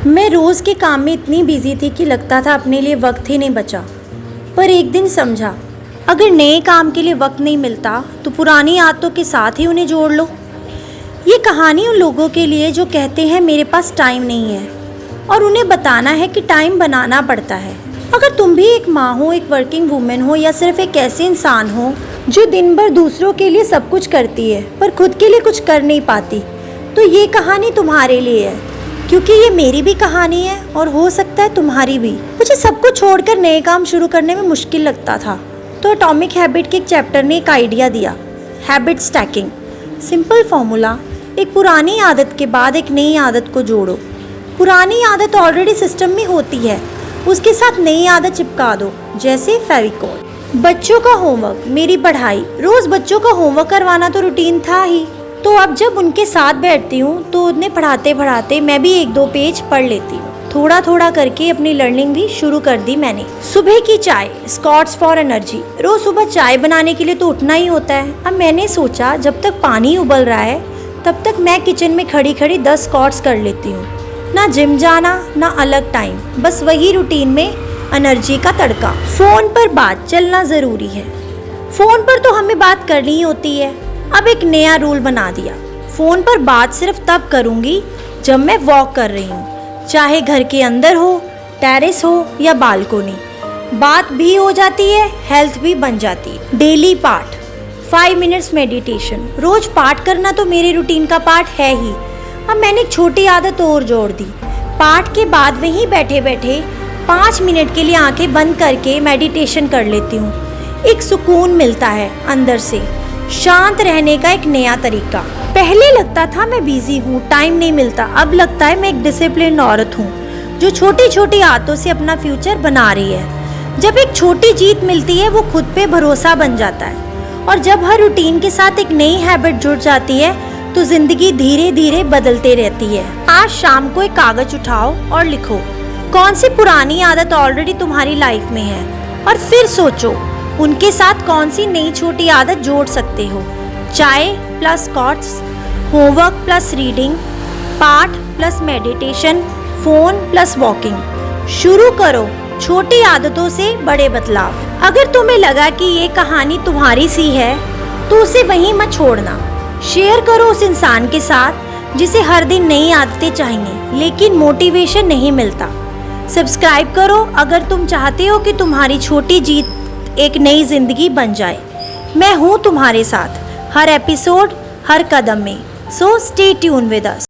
मैं रोज़ के काम में इतनी बिजी थी कि लगता था अपने लिए वक्त ही नहीं बचा। पर एक दिन समझा, अगर नए काम के लिए वक्त नहीं मिलता तो पुरानी आदतों के साथ ही उन्हें जोड़ लो। ये कहानी उन लोगों के लिए जो कहते हैं मेरे पास टाइम नहीं है, और उन्हें बताना है कि टाइम बनाना पड़ता है। अगर तुम भी एक माँ हो, एक वर्किंग वूमेन हो, या सिर्फ एक ऐसे इंसान हो जो दिन भर दूसरों के लिए सब कुछ करती है पर खुद के लिए कुछ कर नहीं पाती, तो ये कहानी तुम्हारे लिए है। क्योंकि ये मेरी भी कहानी है और हो सकता है तुम्हारी भी। मुझे सब कुछ छोड़कर नए काम शुरू करने में मुश्किल लगता था, तो एटॉमिक हैबिट के एक चैप्टर ने एक आइडिया दिया, हैबिट स्टैकिंग। सिंपल फॉर्मूला, एक पुरानी आदत के बाद एक नई आदत को जोड़ो। पुरानी आदत ऑलरेडी सिस्टम में होती है, उसके साथ नई आदत चिपका दो, जैसे फेविकोल। बच्चों का होमवर्क, मेरी पढ़ाई। रोज़ बच्चों का होमवर्क करवाना तो रूटीन था ही, तो अब जब उनके साथ बैठती हूँ तो उन्हें पढ़ाते पढ़ाते मैं भी 1-2 पेज पढ़ लेती हूँ। थोड़ा थोड़ा करके अपनी लर्निंग भी शुरू कर दी मैंने। सुबह की चाय, स्कॉट्स फॉर एनर्जी। रोज़ सुबह चाय बनाने के लिए तो उठना ही होता है। अब मैंने सोचा जब तक पानी उबल रहा है तब तक मैं किचन में खड़ी खड़ी 10 स्कॉट्स कर लेती हूँ। ना जिम जाना, ना अलग टाइम, बस वही रूटीन में एनर्जी का तड़का। फ़ोन पर बात चलना ज़रूरी है। फ़ोन पर तो हमें बात करनी ही होती है। अब एक नया रूल बना दिया, फ़ोन पर बात सिर्फ तब करूँगी जब मैं वॉक कर रही हूँ, चाहे घर के अंदर हो, टेरेस हो या बालकोनी। बात भी हो जाती है, हेल्थ भी बन जाती है। डेली पाठ, 5 मिनट्स मेडिटेशन। रोज़ पाठ करना तो मेरे रूटीन का पार्ट है ही। अब मैंने एक छोटी आदत और जोड़ दी, पाठ के बाद वहीं बैठे बैठे 5 मिनट के लिए आंखें बंद करके मेडिटेशन कर लेती हूँ। एक सुकून मिलता है अंदर से, शांत रहने का एक नया तरीका। पहले लगता था मैं बिजी हूँ, टाइम नहीं मिलता। अब लगता है मैं एक डिसिप्लिन औरत हूँ जो छोटी छोटी आदतों से अपना फ्यूचर बना रही है। जब एक छोटी जीत मिलती है वो खुद पे भरोसा बन जाता है, और जब हर रूटीन के साथ एक नई हैबिट जुड़ जाती है तो जिंदगी धीरे धीरे बदलते रहती है। आज शाम को एक कागज उठाओ और लिखो कौन सी पुरानी आदत ऑलरेडी तुम्हारी लाइफ में है, और फिर सोचो उनके साथ कौन सी नई छोटी आदत जोड़ सकते हो। चाय plus squats, homework plus reading, पाठ plus meditation, phone plus walking. शुरू करो छोटी आदतों से बड़े बदलाव। अगर तुम्हें लगा कि ये कहानी तुम्हारी सी है तो उसे वहीं मत छोड़ना। शेयर करो उस इंसान के साथ जिसे हर दिन नई आदतें चाहिए लेकिन मोटिवेशन नहीं मिलता। सब्सक्राइब करो अगर तुम चाहते हो कि तुम्हारी छोटी जीत एक नई जिंदगी बन जाए। मैं हूँ तुम्हारे साथ हर एपिसोड, हर कदम में। So stay tune with us.